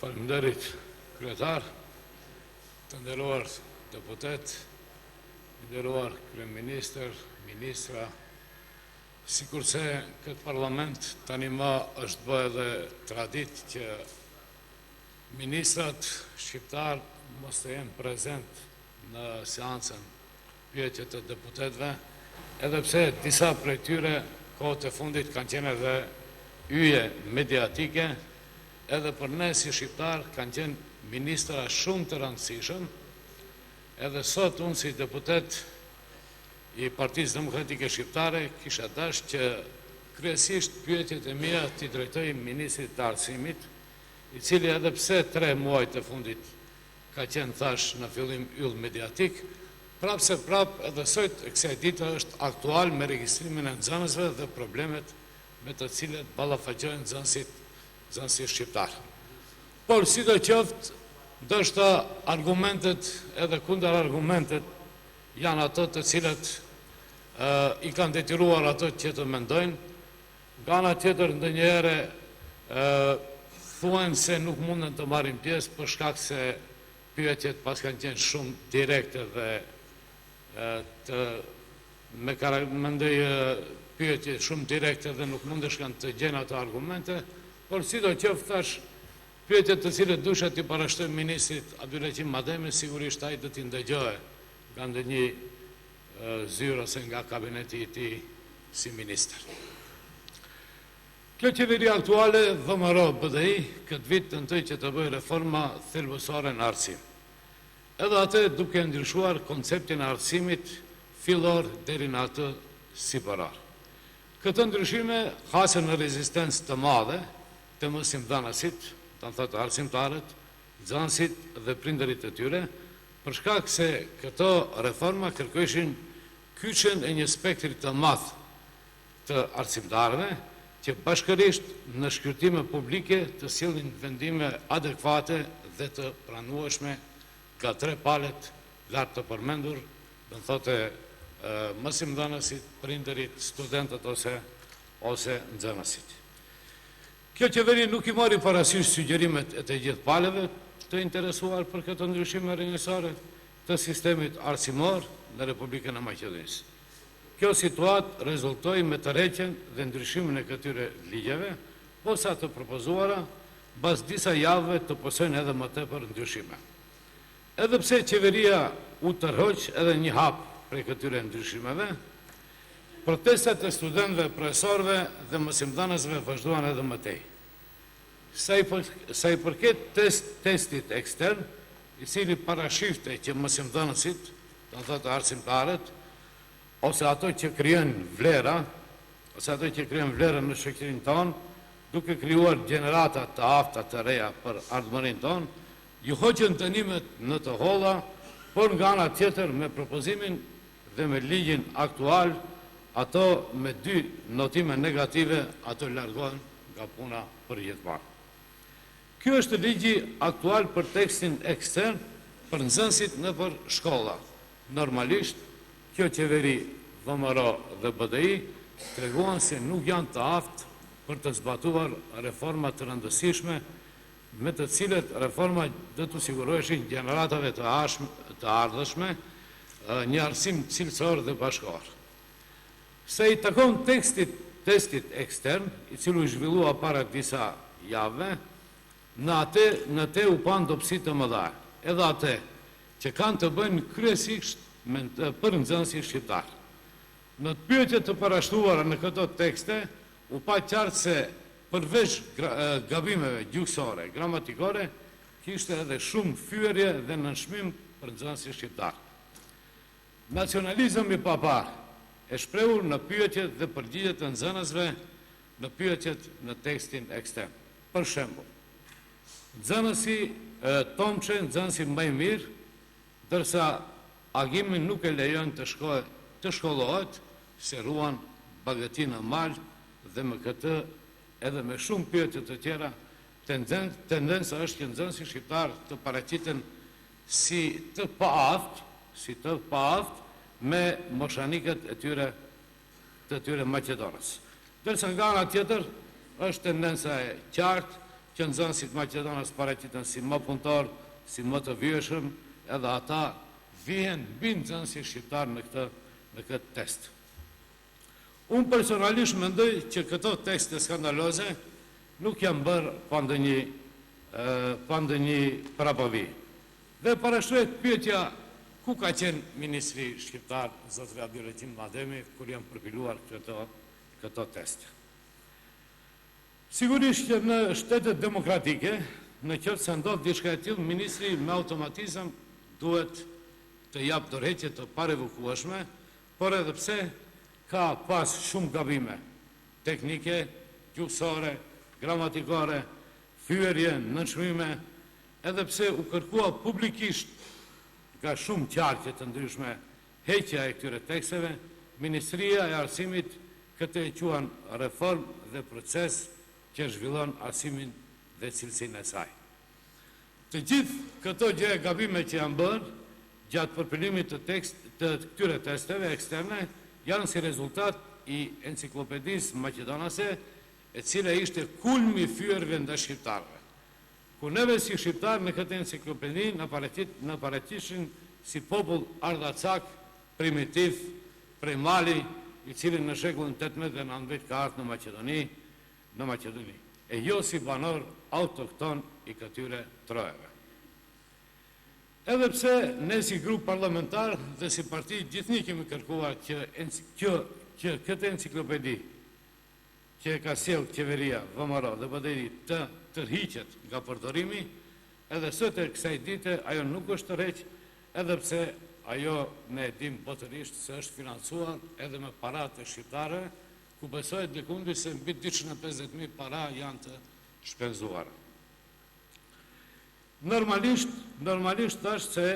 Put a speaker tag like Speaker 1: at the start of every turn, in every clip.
Speaker 1: Faleminderit, kryetar, të nderuar deputet, të nderuar kryeministër, ministra, sikurse këtë parlament tani më është bërë edhe traditë që ministrat shqiptar mos të jenë prezent në seancën pyetje të deputetëve, edhe pse disa prej tyre kohët e fundit kanë qenë edhe yje mediatike, edhe për ne si shqiptar kanë qenë ministra shumë të rëndësishëm, edhe sot unë si deputet i Partisë Demokratike Shqiptare kisha dashur që kryesisht pyetjet e mia t'i drejtoj ministrit të arsimit, i cili edhe pse 3 muajt e fundit ka qenë thash në fillim yll mediatik, prapë se prapë edhe sot e kësaj dite është aktual me regjistrimin e nxënësve dhe problemet me të cilet ballafaqohen nxënësit shqiptar. Por sidoqoftë, ndoshta argumentet edhe kundër argumentet janë ato të cilat i kanë detyruar ato që të mendojnë, nga ana tjetër ndonjëherë thuan se nuk munden të marrin pjesë për shkak se pyetjet pas kanë qenë shumë direkte dhe mendoj pyetje shumë direkte dhe nuk mundesh kanë të gjenë ato argumente, por sidoqoftë thash pyetjet të cilët dusha t'i parashtoj ministrit Abdulaqim Mademi, sigurisht ai do t'i ndëgjohej nga ndonjë zyrë ose nga kabineti i tij si ministër. Kjo qeveri aktuale VMRO BDI këtë vit tentoi që të bëjë reforma thelbësore në arsim. Edhe atë duke ndryshuar konceptin e arsimit fillor deri në atë sipërar. Këtë ndryshime hasën në rezistencë të madhe të mësimdhënasit, do të thotë arsimtarët, nxënësit dhe prindërit e tyre, për shkak se këto reforma kërkojshin kyçjen e një spektri të madh të arsimtarëve, që bashkërisht në shkyrtime publike të sillnin vendime adekuate dhe të pranueshme nga 3 palët lart të përmendur, do të thotë mësimdhënësit, prindërit, studentët ose nxënësit. Kjo qeveri nuk i mori parasysh sugjerimet e të gjithë palëve të interesuar për këtë ndryshime rinjësore të sistemit arsimor në Republikën e Maqedonisë. Kjo situatë rezultoi me tërheqjen dhe ndryshimin e këtyre ligjeve, posa të propozuara pas disa javëve të posojnë edhe më tepër ndryshime. Edhe pse qeveria u tërhoq edhe një hap prej këtyre ndryshimeve, protestat e studentëve, profesorëve dhe mësimdhënësve vazhduan edhe më tej. Sa i përket testit ekstern, i cili parashifte që mësimdhënësit, do të thotë arsimtarët, ose ato që krijojnë vlera, ose ato që krijojnë vlerën në shoqërinë tonë, duke krijuar gjenerata të afta të reja për ardhmërinë tonë, ju hoqën dënimet në të holla, por nga ana tjetër me propozimin dhe me ligjin aktual, ato me 2 notime negative, ato largohen nga puna për gjithmonë. Ky është ligji aktual për tekstin ekstern për nxënësit nëpër shkolla. Normalisht, kjo qeveri VMRO dhe BDI treguan se nuk janë të aftë për të zbatuar reforma të rëndësishme, me të cilet reforma do të siguroheshin gjeneratave të ardhshme një arsim cilësor dhe bashkëkor. Se i takon testit ekstern, i cili u zhvillua para disa javëve, në te u pan dobësi të mëdha, edhe atë që kanë të bëjnë kryesisht për nxënësit shqiptar. Në të pyetjet të parashtuara në këto tekste, u pa qartë se përveç gabimeve gjuhësore, gramatikore, kishte edhe shumë fyerje dhe nënshmim për nxënësit shqiptar. Nacionalizëm i papar e shprehur në pyetjet dhe përgjigjet e nxënësve në pyetjet në tekstin ekstern. Për shembull, nxënësi Tomçe, nxënësi më i mirë, ndërsa agimi nuk e lejon të shkollohet, se ruan bagëtinë mal dhe me këtë edhe me shumë pyetje të tjera, tendenca është që nxënësit shqiptar të paraqiten si të paaft me moshanikët e tyre maqedonës. Ndërsa nga ana tjetër është tendenca e qartë që nxënësit Maqedonas paraqiten si më punëtor, si më të vjeshëm, edhe ata vihen mbi nxënësit shqiptar në këtë test. Unë personalisht mendoj që këto tekste skandaloze nuk janë bërë pa ndonjë prapavi. Dhe parashtrohet pyetja ku ka qenë ministri shqiptar zotri Abdulhakim Ademi kur janë përpiluar këto teste. Sigurisht që në shtetet demokratike, në qoftë se ndodh diçka e tillë, ministri me automatizëm duhet të jap dorëheqje të parevokueshme, por edhe pse ka pas shumë gabime teknike, gjuhësore, gramatikore, fyerje, nënçmime, edhe pse u kërkua publikisht nga shumë qarqe të ndryshme heqja e këtyre teksteve, Ministria e Arsimit këtë e quan reform dhe proces që zhvillon arsimin dhe cilësinë e saj. Të gjithë këto gjë gabime që janë bërë gjatë përpilimit të këtyre testeve eksterne janë si rezultat i enciklopedisë maqedonase, e cila ishte kulmi fyerjeve ndaj shqiptarëve. Ku neve si shqiptar në këtë enciklopedi në paraqisin si popull ardhacak, primitiv, prej Mali, i cili në shekullin 18 dhe 19 ka ardhur në Maqedoni, e jo si banor autokton i këtyre trojeve. Edhe pse ne si grup parlamentar dhe si parti gjithnjë kemi kërkuar që këtë enciklopedi që ka sjellë qeveria VMRO dhe BDI të tërhiqet nga përdorimi, edhe sot e kësaj dite ajo nuk është tërheq, edhe pse ajo ne dim botërisht se është financuar edhe me paratë e shqiptare, ku besohet dikundi se mbi 250.000 para janë të shpenzuara. Normalisht është se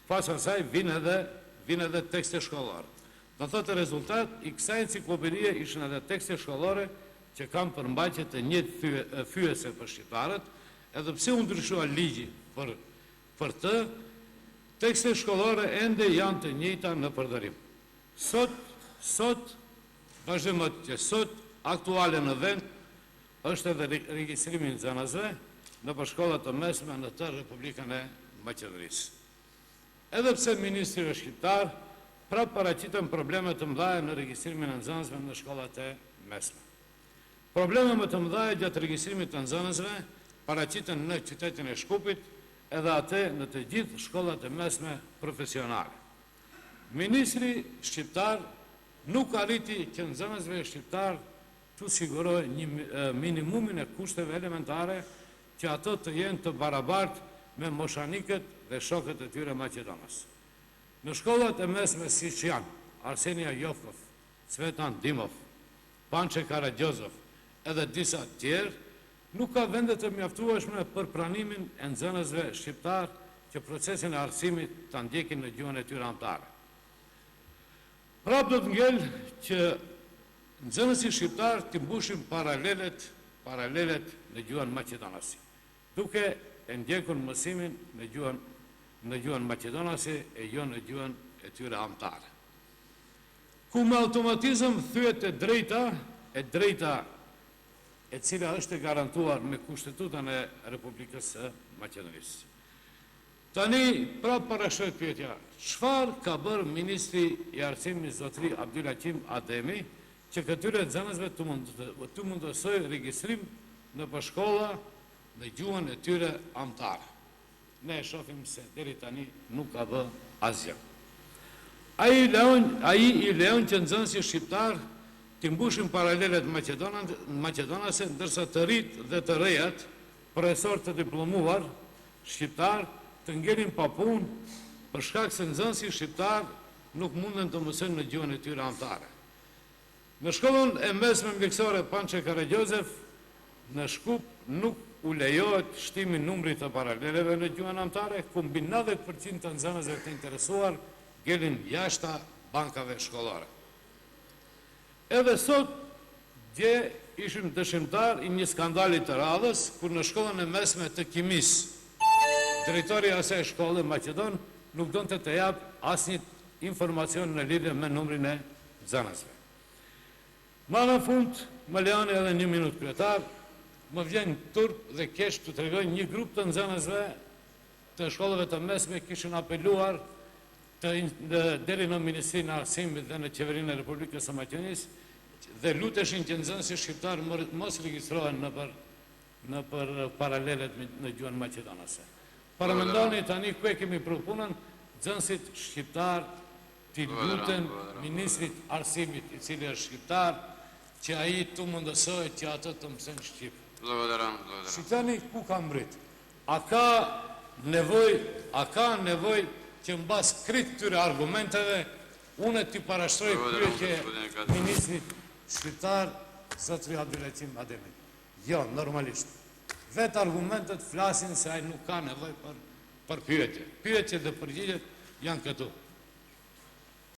Speaker 1: pas asaj vinë edhe tekste shkollore. Do thotë rezultat i kësaj enciklopedie ishin edhe tekste shkollore që kanë përmbajtje të njëjtë fyese për shqiptarët, edhe pse u ndryshua ligji për të, tekste shkollore ende janë të njëjta në përdorim. Sot vazhdimisht që sot aktuale në vend është edhe regjistrimi i nxënësve në shkollat të mesme në të Republikën e Maqedonisë. Edhe pse ministri është shqiptar, prapë paraqiten probleme të mëdha në regjistrimin e nxënësve në shkollat e mesme. Probleme më të mëdha gjatë regjistrimit të nxënësve paraqiten në qytetin e Shkupit, edhe atë në të gjithë shkollat e mesme profesionale. Ministri shqiptar nuk arriti që nxënësve shqiptar të sigurojë një minimumin e kushteve elementare që ato të jenë të barabartë me moshanikët dhe shokët e tyre Maqedonas. Në shkollat e mesme si që janë Arsenia Jovkov, Cvetan Dimov, Panče Karagjozov edhe disa tjerë, nuk ka vende të mjaftueshme për pranimin e nxënësve shqiptar që procesin e arsimit të ndjekin në gjuhën e tyre anëtare. Prapë do të ngel që nxënësit shqiptar të mbushin paralelet në gjuhën maqedonase, duke e ndjekur mësimin në gjuhën maqedonase e jo në gjuhën e tyre anëtare. Ku me automatizëm thyet e drejta e cila është e garantuar me Kushtetutën e Republikës së Maqedonisë. Tani, prapë parashtrohet pyetja, çfarë ka bërë ministri i arsimit zotri Abdulhakim Ademi që këtyre nxënësve të mundësoj regjistrim në shkolla në gjuhën e tyre anëtare? Ne e shohim se deri tani nuk ka bërë asgjë. Ai i lejon që nxënësit shqiptar të mbushin paralelet maqedonase, ndërsa të rit dhe të rejat, profesor të diplomuar shqiptar, të ngelin pa punë për shkak se nxënësit shqiptar nuk munden të mësojnë në gjuhën e tyre anëtare. Në shkollën e mesme mjekësore Panče Karagjozov në Shkup nuk u lejohet shtimi numrit të paraleleve në gjuhën anëtare, ku mbi 90% të nxënësve të interesuar ngelin jashta bankave shkollore. Edhe sot, dje ishim dëshimtar i një skandali të radhës, kur në shkollën e mesme të kimisë, drejtori asaj shkolle Maqedon nuk donte të jap asnjë informacion në lidhje me numrin e nxënësve. Ma në fund, më lejoni edhe 1 minutë kryetar, më vjen turp dhe kesh të tregoj një grup të nxënësve të shkollave të mesme kishin apeluar deri në Ministrinë e Arsimit dhe në Qeverinë e Republikës së Maqedonisë dhe luteshin që nxënësit shqiptar mos regjistrohen në për paralelet në gjuhën maqedonase. Paramendoni tani ku e kemi përpunën nxënësit shqiptar t'i luten Ministrit Arsimit, i cili është shqiptar, që ai të mundësoj që atë të mësojnë shqip. Shqiptani ku ka mbrit? A ka nevoj që mbas krit këtyre argumenteve unë t'i parashtroj pyetje Ministrit shqiptar zotri Abdulaziz Ademi? Jo, normalisht. Vetë argumentet flasin se ai nuk ka nevoj për pyetje. Pyetje dhe përgjigjet janë këtu.